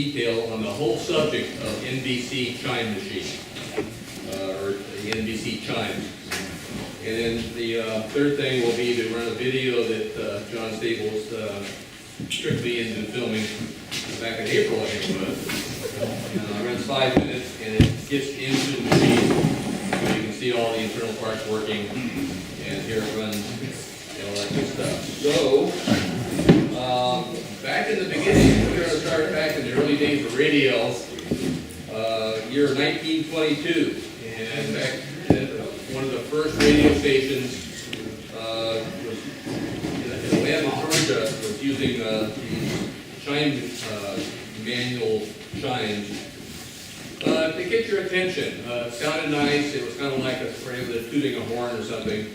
detail on the whole subject of NBC chime machine, or the NBC chimes. And then the third thing will be to run a video that John Staples strictly has been filming back in April, I think it was. It runs 5 minutes, and it's gets into the machine. So you can see all the internal parts working, and here it runs, and all that good stuff. So, back in the beginning, we're going to start back in the early days of radio, year 1922, and back one of the first radio stations was in Atlanta, Georgia, was using these Chimes, manual chimes to get your attention. It sounded nice. It was kind of like a tooting a horn or something.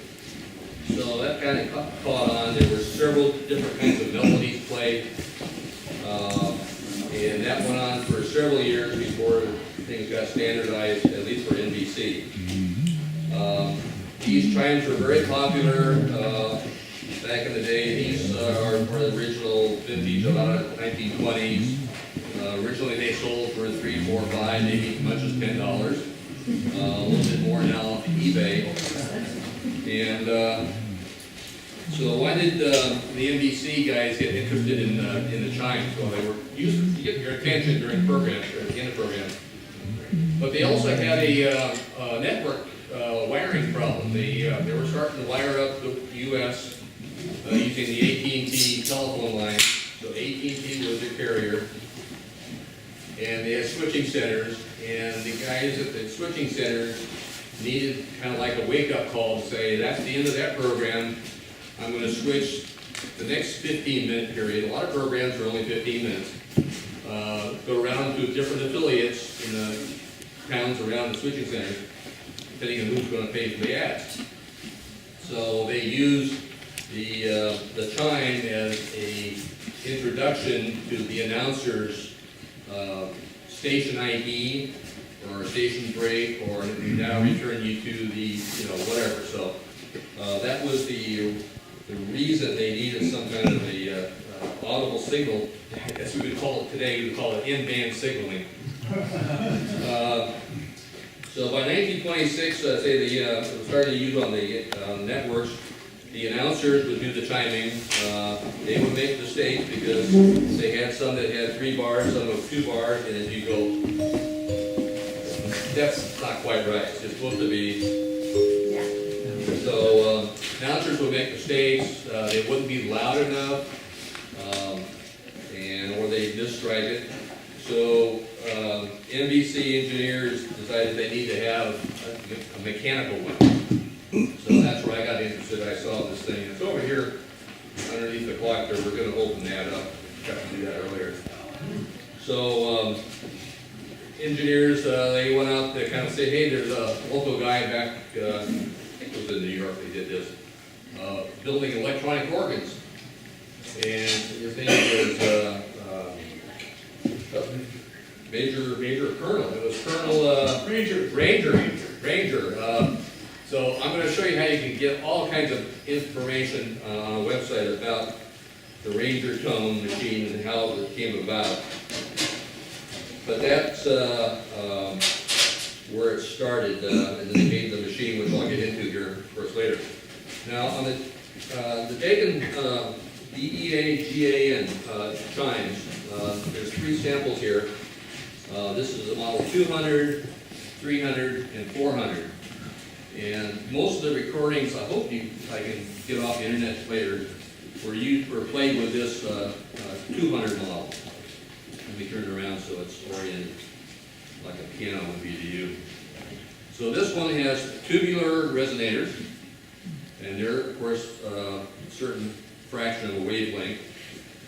So that kind of caught on. There were several different kinds of melodies played, and that went on for several years before things got standardized, at least for NBC. These chimes were very popular back in the day. These are the original vintage, about 1920s. Originally they sold for $3, $4, $5, maybe as much as $10. A little bit more now on eBay. And so why did the NBC guys get interested in the chimes? Well, they were used to get your attention during programs, or at the end of programs. But they also had a network wiring problem. They were starting to wire up the U.S. Using the AT&T telephone line. So AT&T was their carrier. And they had switching centers, and the guys at the switching centers needed kind of like a wake-up call to say, that's the end of that program. I'm going to switch the next 15-minute period. A lot of programs are only 15 minutes. Go around to different affiliates in the towns around the switching centers, depending on who's going to pay for the ads. So they used the chime as a introduction to the announcer's station ID or station break, or now return you to the, whatever. So that was the reason they needed some kind of a audible signal. I guess we would call it today, we would call it in-band signaling. So by 1926, say they started to use on the networks, the announcers would do the chiming. They would make mistakes because they had some that had 3 bars, some with 2 bars, and as you go, that's not quite right. It's supposed to be. So announcers would make mistakes. They wouldn't be loud enough, or they misstrike it. So NBC engineers decided they need to have a mechanical one. So that's where I got interested. I saw this thing. It's over here underneath the clock there. We're going to open that up. Got to do that earlier. So engineers, they went out to kind of say, hey, there's a local guy back, I think it was in New York they did this, building electronic organs. And his name was Major Colonel. It was Colonel Ranger. So I'm going to show you how you can get all kinds of information on a website about the Ranger tone machine and how it came about. But that's where it started, and then they made the machine, which I'll get into here, of course, later. Now, on the Dagan DEAGAN chimes, there's 3 samples here. This is the model 200, 300, and 400. And most of the recordings, I hope I can get off the internet later, were played with this 200 model. Let me turn it around so it's oriented like a piano would be to you. So this one has tubular resonators, and they're, of course, a certain fraction of a wavelength.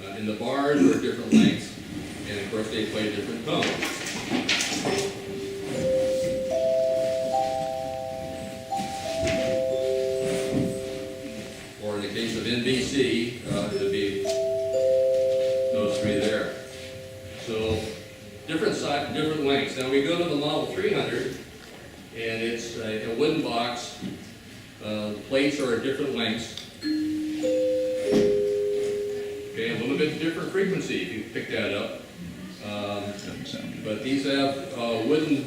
And the bars are different lengths, and of course they play different tones. Or in the case of NBC, it would be those 3 there. So different lengths. Now we go to the model 300, and it's a wooden box. The plates are at different lengths. Okay, a little bit different frequency if you pick that up. But these have wooden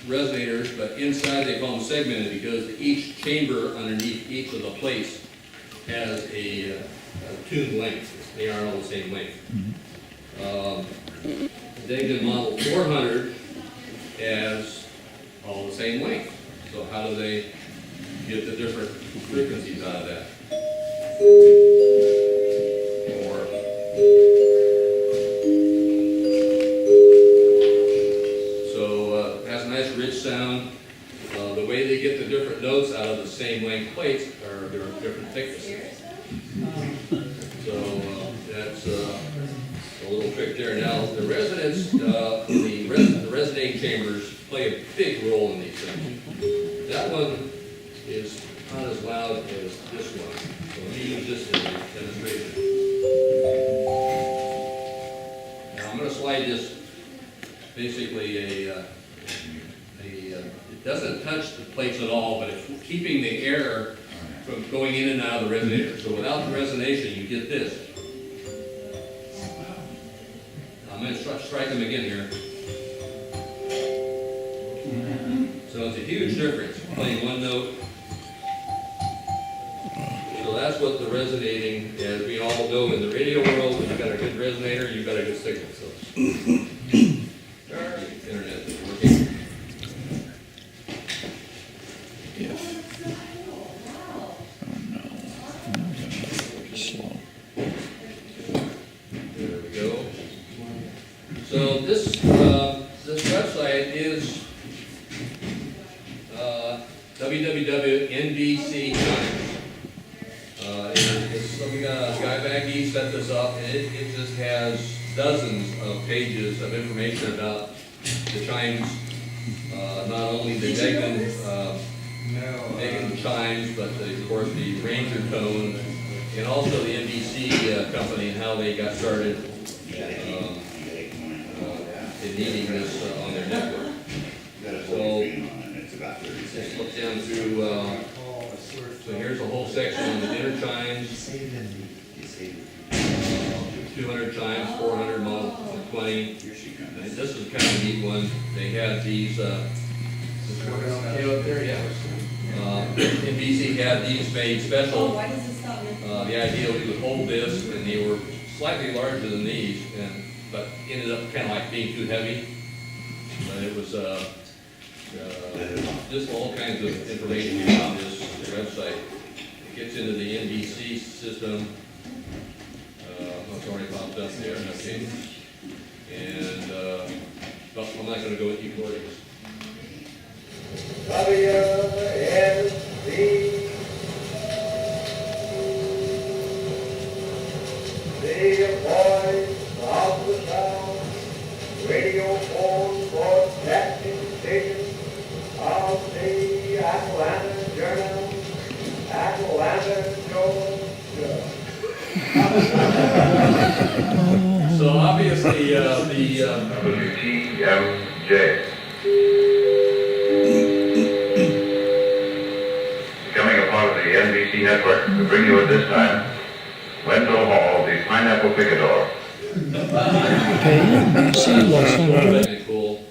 resonators, but inside they call them segmented because each chamber underneath each of the plates has a tuned length. They aren't all the same length. Dagan model 400 has all the same length. So how do they get the different frequencies out of that? Or has a nice rich sound. The way they get the different notes out of the same length plates are they're different thicknesses. So that's a little trick there. Now the resonance, the resonating chambers play a big role in these things. That one is not as loud as this one. So let me use this in the demonstration. Now I'm going to slide this basically it doesn't touch the plates at all, but it's keeping the air from going in and out of the resonator. So without the resonation, you get this. I'm going to strike them again here. So it's a huge difference playing one note. So that's what the resonating, as we all know in the radio world, when you've got a good resonator, you've got a good signal. So the internet is working. There we go. So this website is www.nbc Chimes. We got a guy back east set this up, and it just has dozens of pages of information about the chimes, not only the Megan chimes, but of course the Ranger tone, and also the NBC company and how they got started in needing this on their network. So let's look down through. So here's a whole section on the dinner chimes. 200 chimes, 400 model 20. And this is kind of a neat one. They had these. Up there, yeah. NBC had these made special. The idea was we would hold this, and they were slightly larger than these, but ended up kind of like being too heavy. But it was just all kinds of information on this website. It gets into the NBC system. It's already popped up there. Okay. And but I'm not going to go with recordings. The voice of the sound, radio phone broadcasting station of the Atlanta Journal, Atlanta, Georgia. So obviously WTMJ. Becoming a part of the NBC network, to bring you at this time, Wendell Hall, the Pineapple Picador. very cool.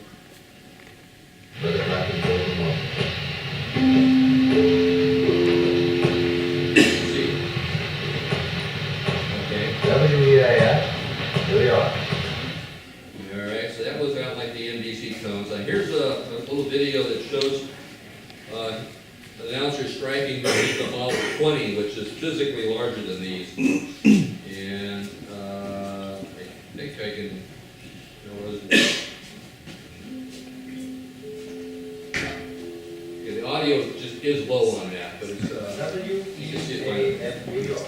WEAS, New York. All right, so that was out like the NBC tones. Here's a little video that shows an announcer striking the model 20, which is physically larger than these. And I think I can. Yeah, the audio just is low on that, but it's you can see it. New York.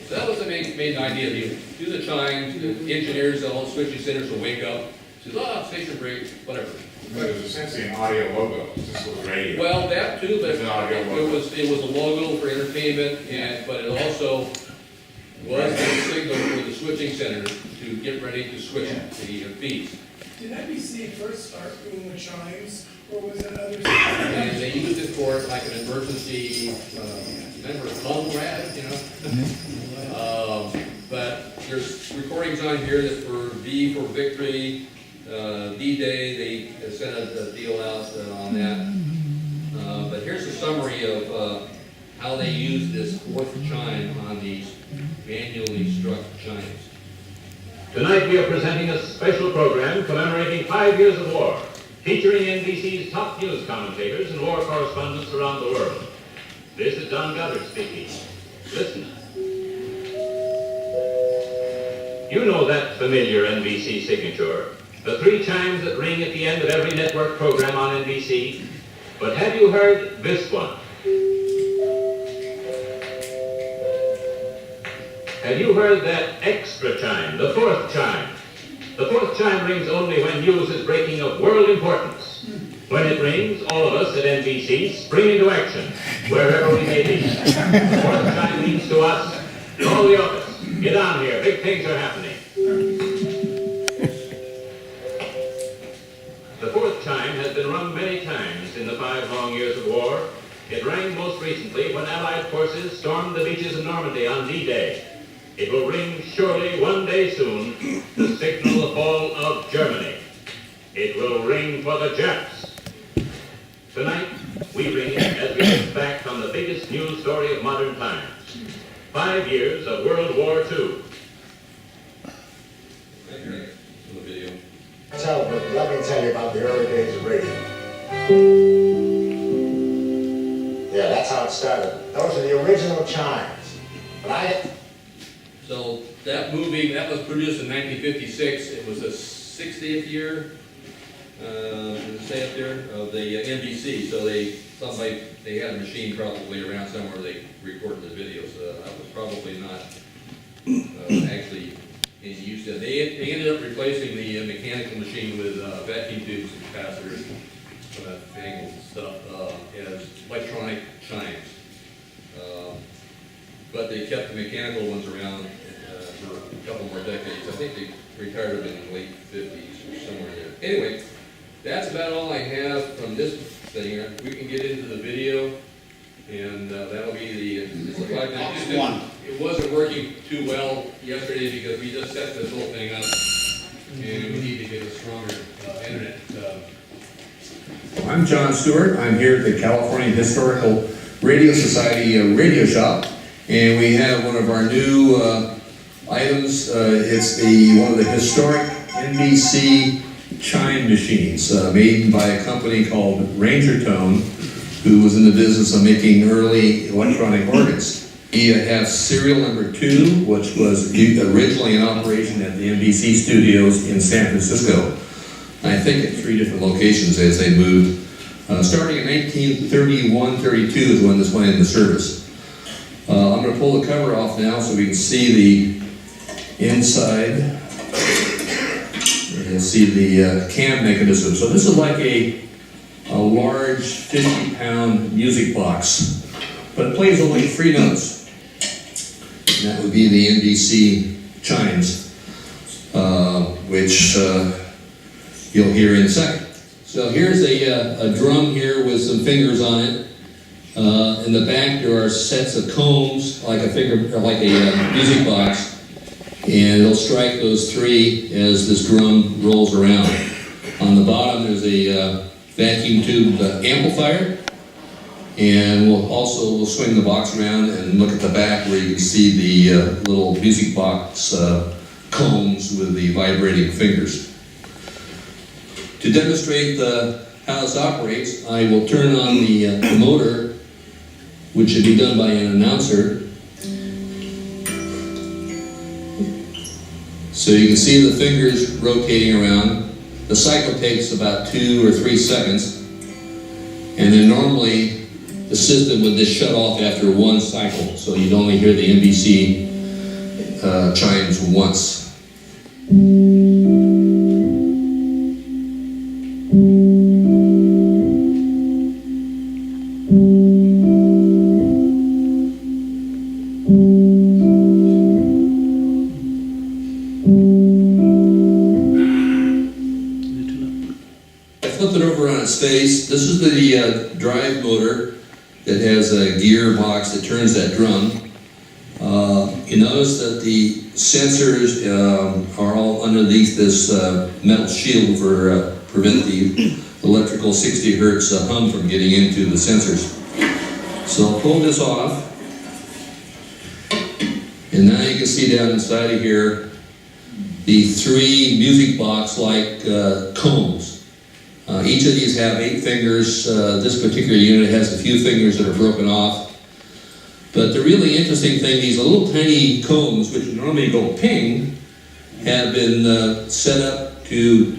So that was the main idea. You do the chimes, the engineers, all the switching centers will wake up, say, station break, whatever. But it was essentially an audio logo, this was radio. Well, that too, but It's an audio logo. it was a logo for entertainment, but it also was a signal for the switching center to get ready to switch the feeds. Did NBC first start doing the chimes, or was it others? And they used it for like an emergency, remember bubble wrap, but there's recordings on here that for V for Victory, D-Day, they sent a deal out on that. But here's a summary of how they use this fourth chime on these manually struck chimes. Tonight we are presenting a special program commemorating 5 years of war. featuring NBC's top news commentators and war correspondents around the world. This is Don Goddard speaking. Listen. You know that familiar NBC signature, the 3 chimes that ring at the end of every network program on NBC. But have you heard this one? Have you heard that extra chime, the 4th chime? The 4th chime rings only when news is breaking of world importance. When it rings, all of us at NBC spring into action, wherever we may be. The 4th chime means to us, all the office, get on here, big things are happening. The 4th chime has been rung many times in the 5 long years of war. It rang most recently when Allied forces stormed the beaches of Normandy on D-Day. It will ring surely one day soon to signal the fall of Germany. It will ring for the Japs. Tonight, we ring it as we look back on the biggest news story of modern times. 5 years of World War II. So, but let me tell you about the early days of radio. Yeah, that's how it started. Those are the original chimes. But So that movie, that was produced in 1956. It was the 60th year, does it say up there, of the NBC. So they had a machine probably around somewhere they recorded the video. So that was probably not actually in use. They ended up replacing the mechanical machine with vacuum tubes and capacitors, angles and stuff, as electronic chimes. But they kept the mechanical ones around for a couple more decades. I think they retired them in the late 50s or somewhere there. Anyway, that's about all I have from this thing. We can get into the video, and that'll be it's a 5-minute. It wasn't working too well yesterday because we just set this whole thing up, and we need to get a stronger internet. I'm John Stewart. I'm here at the California Historical Radio Society radio shop, and we have one of our new items. It's one of the historic NBC chime machines made by a company called Ranger Tone, who was in the business of making early electronic organs. We have serial number 2, which was originally in operation at the NBC studios in San Francisco. I think at 3 different locations as they moved. Starting in 1931-32 is when this went into service. I'm going to pull the cover off now so we can see the inside. You'll see the cam mechanism. So this is like a large 50-pound music box, but it plays only 3 notes. And that would be the NBC chimes, which you'll hear in a second. So here's a drum here with some fingers on it. In the back there are sets of combs, like a music box, and it'll strike those 3 as this drum rolls around. On the bottom there's a vacuum tube amplifier, and we'll swing the box around and look at the back where you can see the little music box combs with the vibrating fingers. To demonstrate how this operates, I will turn on the motor, which should be done by an announcer. So you can see the fingers rotating around. The cycle takes about 2 or 3 seconds, and then normally the system would just shut off after 1 cycle, so you'd only hear the NBC chimes once. Face. This is the drive motor that has a gearbox that turns that drum. You notice that the sensors are all underneath this metal shield for prevent the electrical 60 hertz hum from getting into the sensors. So I'll pull this off, and now you can see down inside of here the 3 music box like combs. Each of these have 8 fingers. This particular unit has a few fingers that are broken off. But the really interesting thing, these little tiny combs, which normally go ping, have been set up to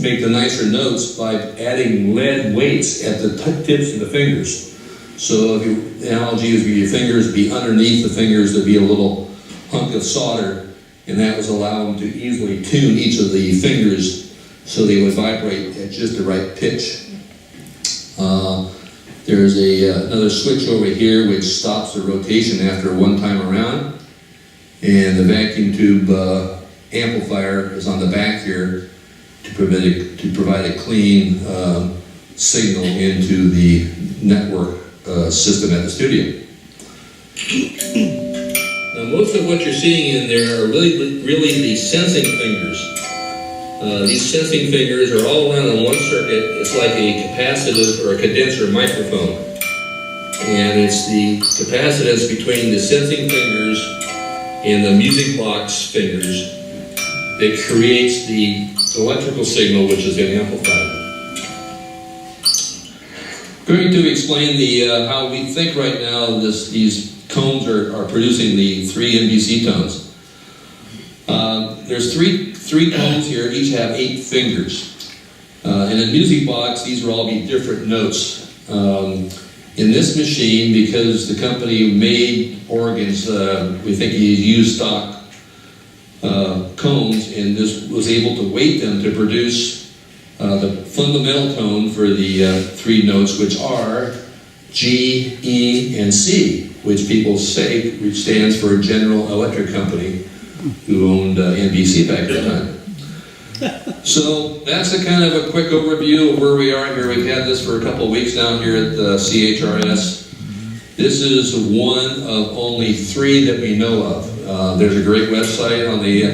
make the nicer notes by adding lead weights at the tips of the fingers. So if the analogy is your fingers would be underneath the fingers, there'd be a little hunk of solder, and that was allow them to easily tune each of the fingers so they would vibrate at just the right pitch. There's another switch over here which stops the rotation after one time around, and the vacuum tube amplifier is on the back here to provide a clean signal into the network system at the studio. Now, most of what you're seeing in there are really the sensing fingers. These sensing fingers are all around on one circuit. It's like a capacitive or a condenser microphone. And it's the capacitance between the sensing fingers and the music box fingers that creates the electrical signal which is then amplified. Going to explain how we think right now these combs are producing the 3 NBC tones. There's three combs here, each have 8 fingers. In a music box, these will all be different notes. In this machine, because the company made organs, we think he used stock combs, and this was able to weight them to produce the fundamental tone for the 3 notes, which are G, E, and C, which people say which stands for General Electric Company, who owned NBC back at the time. So that's a kind of a quick overview of where we are here. We've had this for a couple of weeks now here at the CHRS. This is one of only 3 that we know of. There's a great website on the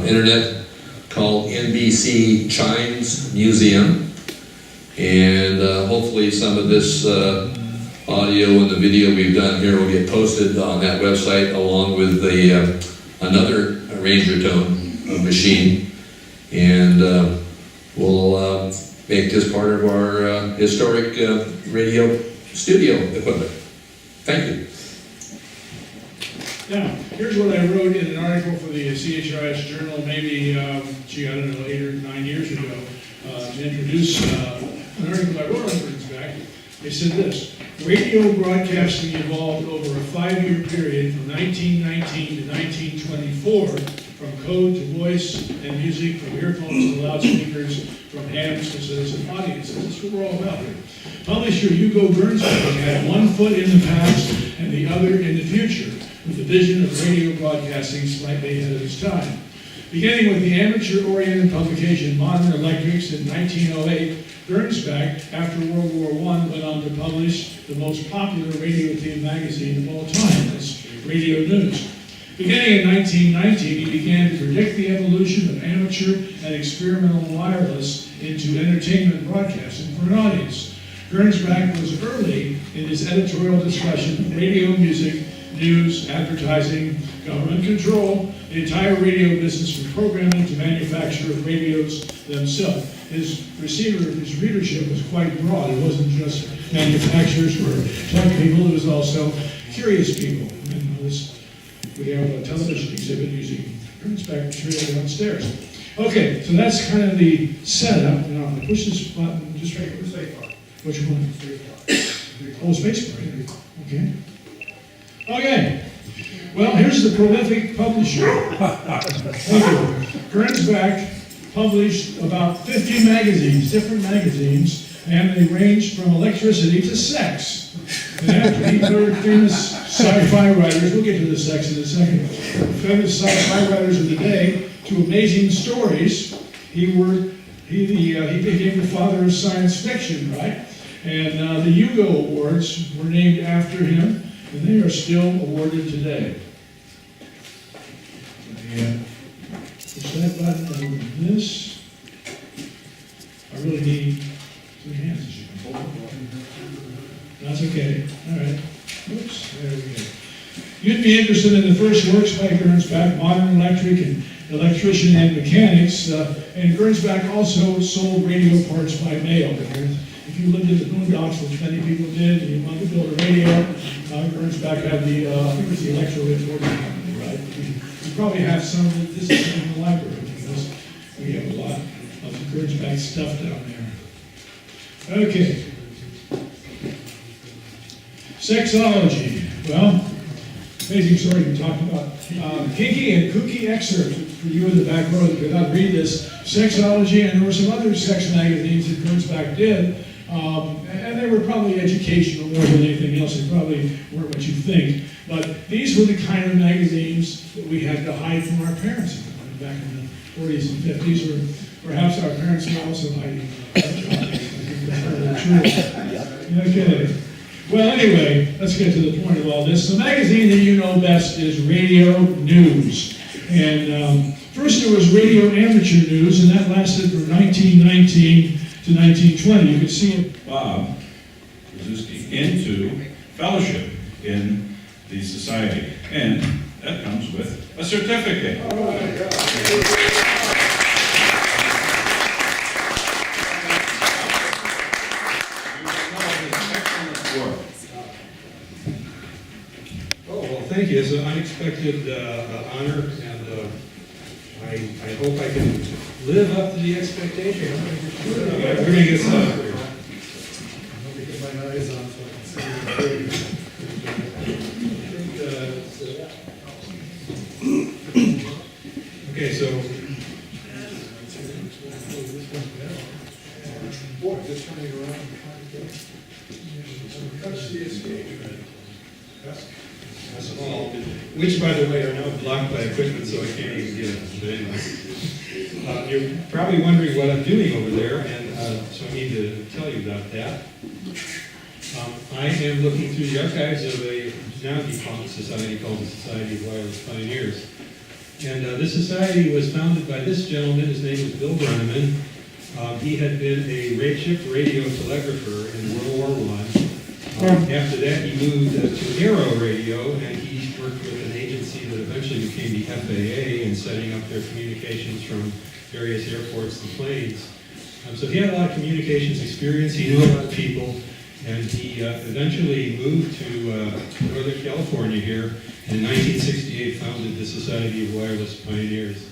internet called NBC Chimes Museum, and hopefully some of this audio and the video we've done here will get posted on that website along with another Ranger tone machine, and we'll make this part of our historic radio studio equipment. Thank you. Now, here's what I wrote in an article for the CHRS Journal, maybe, I don't know, 8 or 9 years ago, to introduce an article I wrote on Rydzewski. They said this: radio broadcasting evolved over a 5-year period from 1919 to 1924, from code to voice and music, from earphones to loudspeakers, from hams to citizen audiences. That's what we're all about here. Publisher Hugo Gernsback had one foot in the past and the other in the future, with the vision of radio broadcasting slightly ahead of his time. Beginning with the amateur-oriented publication Modern Electrics in 1908, Gernsback, after World War I, went on to publish the most popular radio-themed magazine of all time, that's Radio News. Beginning in 1919, he began to predict the evolution of amateur and experimental wireless into entertainment broadcasting for an audience. Gernsback was early in his editorial discussion of radio music, news, advertising, government control, the entire radio business from programming to manufacture of radios themselves. His readership was quite broad. It wasn't just manufacturers or tech people, it was also curious people. And we have a television exhibit using Gernsback material downstairs. Okay, so that's kind of the setup. Now, I'm going to push this button just right here. Which one? Oh, space bar. Okay. Okay. Well, here's the prolific publisher. Thank you. Gernsback published about 50 magazines, different magazines, and they ranged from electricity to sex. And after he heard famous sci-fi writers, we'll get to the sex in a second, famous sci-fi writers of the day, to amazing stories, he became the father of science fiction, right? And the Hugo Awards were named after him, and they are still awarded today. Push that button over this. I really need 2 hands. That's okay. All right. Oops. There we go. You'd be interested in the first works by Gernsback, Modern Electric, and electrician and mechanics, and Gernsback also sold radio parts by mail. If you lived in the boondocks, which many people did, and you wanted to build a radio, Gernsback had the, I think it was the electro recording company, right? You probably have some of this in the library, because we have a lot of the Gernsback stuff down there. Okay. Sexology. Well, amazing story we talked about. Kinky and kooky excerpts for you in the back row that could not read this. Sexology, and there were some other sex magazines that Gernsback did, and they were probably educational more than anything else. They probably weren't what you think. But these were the kind of magazines that we had to hide from our parents back in the 40s and 50s, or perhaps our parents were also hiding Okay. Well, anyway, let's get to the point of all this. The magazine that you know best is Radio News. And first there was Radio Amateur News, and that lasted from 1919 to 1920. You can see Bob Rydzewski into fellowship in the society. And that comes with a certificate. Oh my God. Oh, well, thank you. It's an unexpected honor, and I hope I can live up to the expectation. We're going to get started. Let me get my eyes on so I can see. Okay, so. Boy, just turning around. Touch the escape. That's all. Which, by the way, are now blocked by equipment, so I can't even get it. But anyway. You're probably wondering what I'm doing over there, and so I need to tell you about that. I am looking through the archives of a now-defunct society called the Society of Wireless Pioneers. And this society was founded by this gentleman. His name is Bill Brenneman. He had been a ship radio telegrapher in World War I. After that, he moved to Aero Radio, and he worked with an agency that eventually became the FAA in setting up their communications from various airports and planes. So he had a lot of communications experience. He knew a lot of people, and he eventually moved to Northern California here, and in 1968 founded the Society of Wireless Pioneers,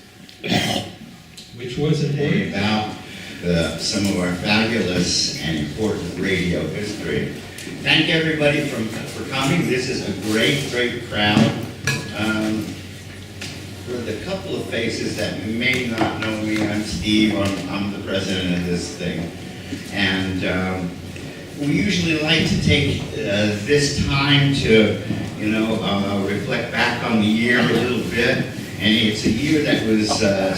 which was important. About some of our fabulous and important radio history. Thank everybody for coming. This is a great, great crowd. For the couple of faces that may not know me, I'm Steve. I'm the president of this thing. And we usually like to take this time to, reflect back on the year a little bit. And it's a year that was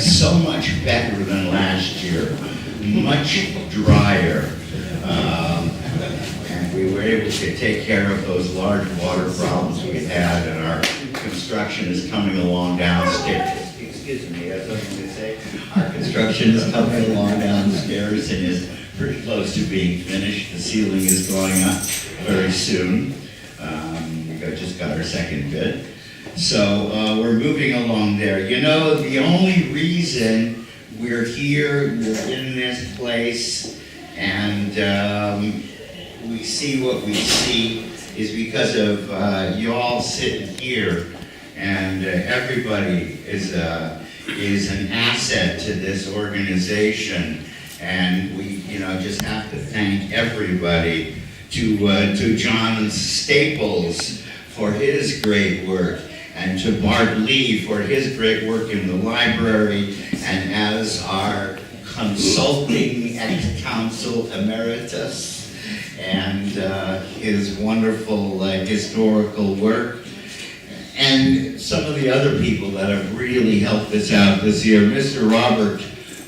so much better than last year, much drier. And we were able to take care of those large water problems we had, and our construction is coming along downstairs. Excuse me, as I was going to say, our construction is coming along downstairs and is pretty close to being finished. The ceiling is going up very soon. We just got our second bid. So we're moving along there. You know, the only reason we're here, we're in this place, and we see what we see is because of y'all sitting here, and everybody is an asset to this organization, and we just have to thank everybody, to John Staples for his great work, and to Bart Lee for his great work in the library, and as our consulting ex-counsel emeritus, and his wonderful historical work, and some of the other people that have really helped us out this year. Mr. Robert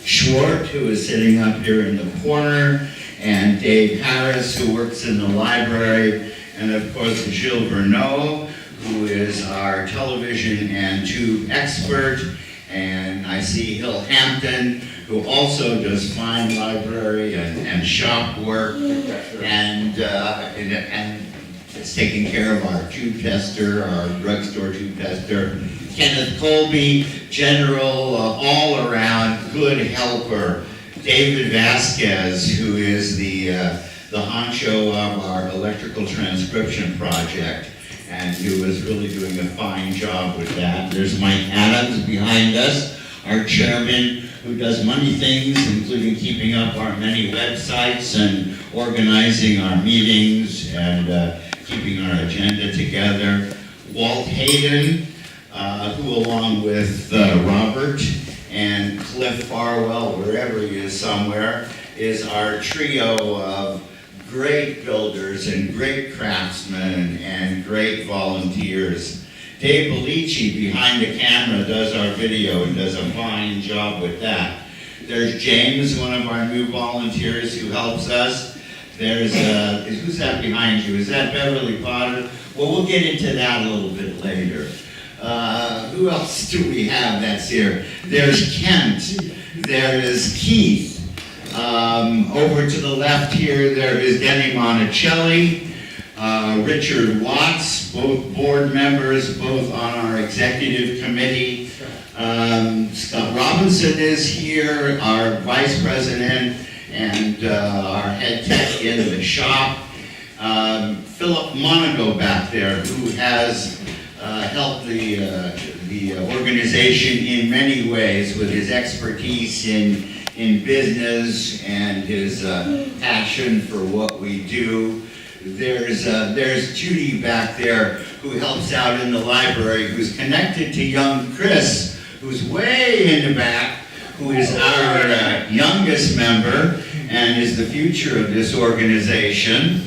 Schwartz, who is sitting up here in the corner, and Dave Harris, who works in the library, and of course Gilles Verneau, who is our television and tube expert, and I see Hill Hampton, who also does fine library and shop work, and It's taking care of our tube tester, our drugstore tube tester. Kenneth Colby, general, all-around good helper. David Vasquez, who is the honcho of our electrical transcription project, and who is really doing a fine job with that. There's Mike Adams behind us, our chairman, who does many things, including keeping up our many websites and organizing our meetings and keeping our agenda together. Walt Hayden, who along with Robert and Cliff Farwell, wherever he is somewhere, is our trio of great builders and great craftsmen and great volunteers. Dave Bellici behind the camera does our video and does a fine job with that. There's James, one of our new volunteers who helps us. There's, who's that behind you? Is that Beverly Potter? Well, we'll get into that a little bit later. Who else do we have that's here? There's Kent. There is Keith. Over to the left here, there is Denny Monticelli, Richard Watts, both board members, both on our executive committee. Scott Robinson is here, our vice president and our head tech in the shop. Philip Monaco back there, who has helped the organization in many ways with his expertise in business and his passion for what we do. There's Judy back there who helps out in the library, who's connected to young Chris, who's way in the back, who is our youngest member and is the future of this organization.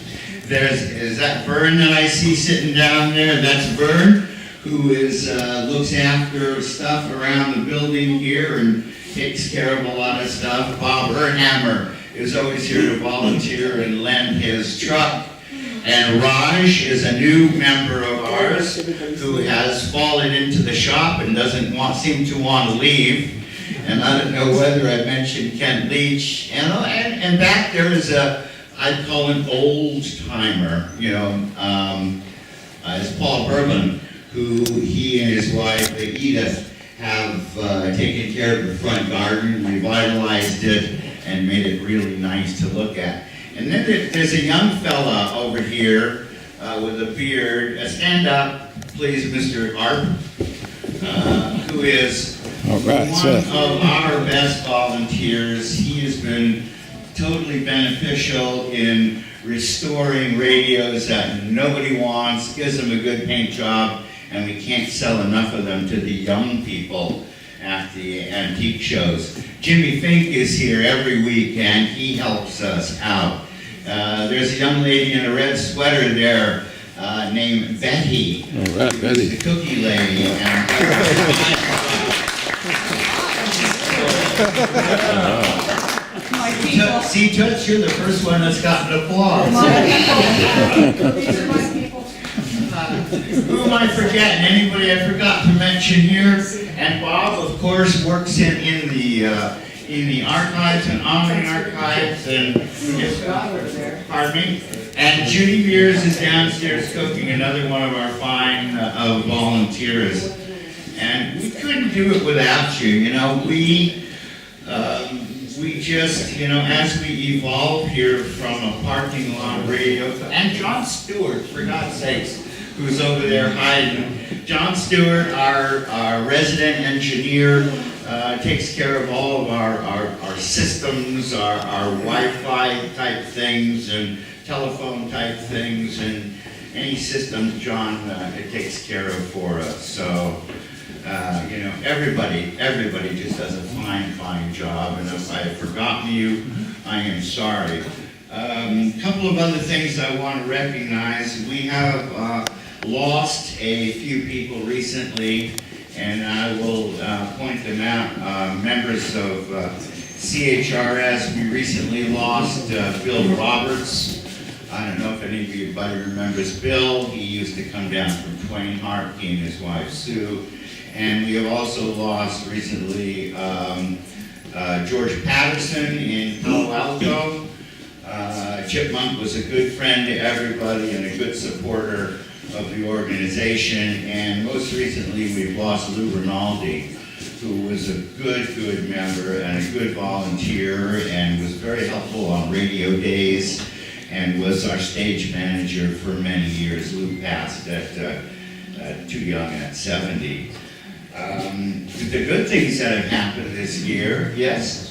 Is that Vern that I see sitting down there? That's Vern, who is looks after stuff around the building here and takes care of a lot of stuff. Bob Ernhammer is always here to volunteer and lend his truck. And Raj is a new member of ours who has fallen into the shop and doesn't seem to want to leave. And I don't know whether I mentioned Kent Leach. And back there is I'd call an old timer, it's Paul Berman, who he and his wife Edith have taken care of the front garden, revitalized it, and made it really nice to look at. And then there's a young fella over here with a beard. Stand up, please, Mr. Arp, who is one of our best volunteers. He has been totally beneficial in restoring radios that nobody wants, gives them a good paint job, and we can't sell enough of them to the young people at the antique shows. Jimmy Fink is here every week, and he helps us out. There's a young lady in a red sweater there named Betty, who's the cookie lady. See, Toots, you're the first one that's gotten applause. These are my people. Who am I forgetting? Anybody I forgot to mention here? And Bob, of course, works in the archives and on the archives. And pardon me. And Judy Mears is downstairs cooking, another one of our fine volunteers. And we couldn't do it without you. We just, as we evolve here from a parking lot radio, and John Stewart, for God's sakes, who's over there hiding. John Stewart, our resident engineer, takes care of all of our systems, our Wi-Fi type things and telephone type things, and any systems John takes care of for us. So, everybody just does a fine job, and if I have forgotten you, I am sorry. A couple of other things I want to recognize. We have lost a few people recently, and I will point them out. Members of CHRS, we recently lost Bill Roberts. I don't know if anybody remembers Bill. He used to come down from Twain Hart, he and his wife Sue. And we have also lost recently George Patterson in Palo Alto. Chipmunk was a good friend to everybody and a good supporter of the organization. And most recently, we've lost Lou Rinaldi, who was a good member and a good volunteer and was very helpful on radio days and was our stage manager for many years. Lou passed at too young at 70. The good things that have happened this year, yes?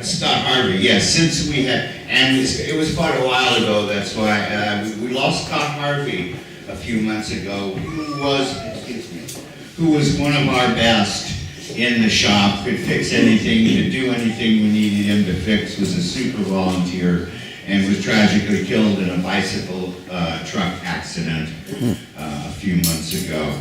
Scott Harvey, yes, since we had, and it was quite a while ago, that's why, we lost Scott Harvey a few months ago, who was one of our best in the shop, could fix anything, could do anything we needed him to fix, was a super volunteer, and was tragically killed in a bicycle truck accident a few months ago.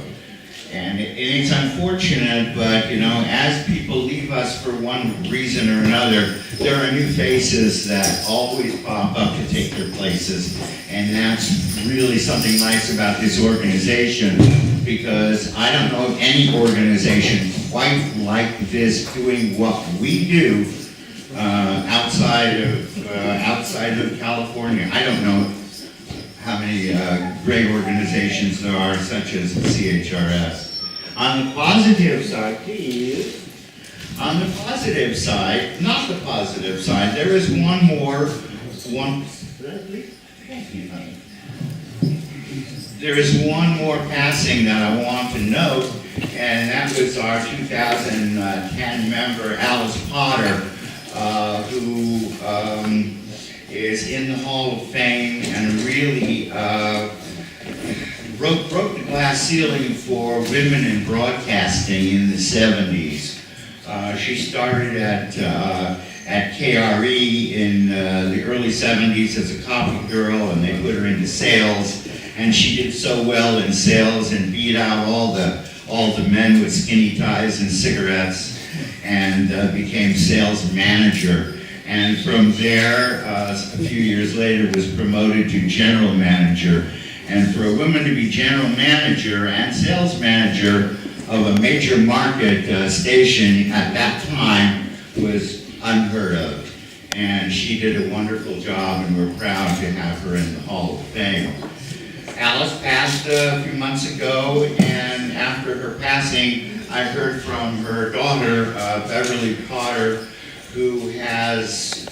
And it's unfortunate, but you know, as people leave us for one reason or another, there are new faces that always pop up to take their places. And that's really something nice about this organization, because I don't know of any organization quite like this doing what we do outside of California. I don't know how many great organizations there are, such as CHRS. On the positive side, please. On the positive side, not the positive side, there is one more. There is one more passing that I want to note, and that was our 2010 member, Alice Potter, who is in the Hall of Fame and really broke the glass ceiling for women in broadcasting in the 70s. She started at KRE in the early 70s as a copy girl, and they put her into sales, and she did so well in sales and beat out all the men with skinny ties and cigarettes, and became sales manager. And from there, a few years later, was promoted to general manager. And for a woman to be general manager and sales manager of a major market station at that time was unheard of. And she did a wonderful job, and we're proud to have her in the Hall of Fame. Alice passed a few months ago, and after her passing, I heard from her daughter, Beverly Potter, who has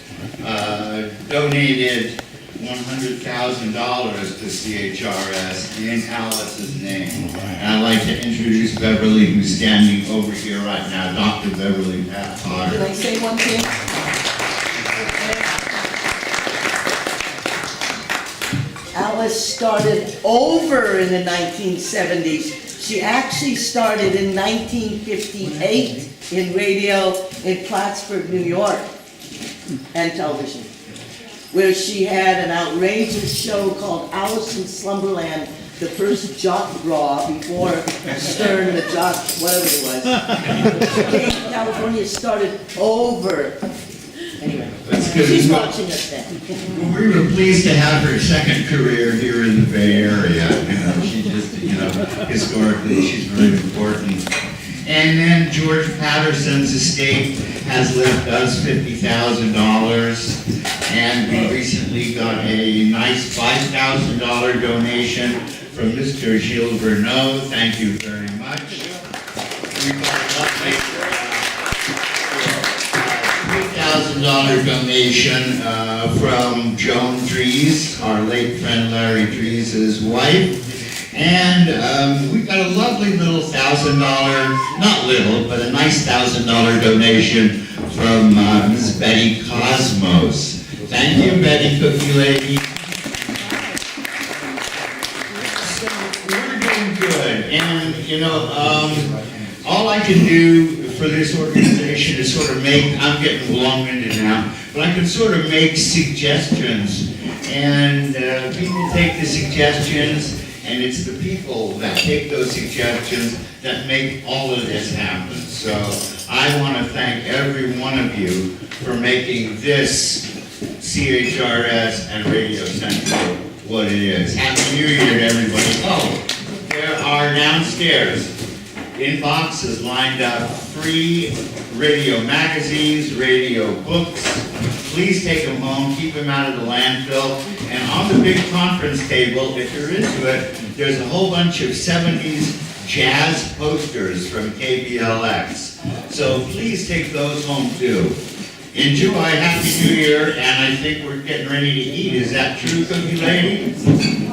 donated $100,000 to CHRS in Alice's name. And I'd like to introduce Beverly, who's standing over here right now, Dr. Beverly Potter. Can I say one thing? Alice started over in the 1970s. She actually started in 1958 in radio in Plattsburgh, New York, and television, where she had an outrageous show called Alice in Slumberland, the first jock draw before Stern, the jock, whatever it was. She came to California, started over. Anyway, she's watching us now. We were pleased to have her second career here in the Bay Area. You know, she just, historically, she's very important. And then George Patterson's estate has left us $50,000, and we recently got a nice $5,000 donation from Mr. Gilles Verneau. Thank you very much. We got a $3,000 donation from Joan Dries, our late friend Larry Dries' wife. And we got a lovely little $1,000, not little, but a nice $1,000 donation from Ms. Betty Cosmos. Thank you, Betty Cookie Lady. We're doing good. And, all I can do for this organization is sort of I'm getting long-winded now, but I can sort of make suggestions. And people take the suggestions, and it's the people that take those suggestions that make all of this happen. So I want to thank every one of you for making this CHRS and Radio Central what it is. Happy New Year to everybody. Oh, there are downstairs in boxes lined up free radio magazines, radio books. please take them home, keep them out of the landfill. And on the big conference table, if you're into it, there's a whole bunch of 70s jazz posters from KBLX. So please take those home too. Enjoy, Happy New Year, and I think we're getting ready to eat. Is that true, Cookie Lady?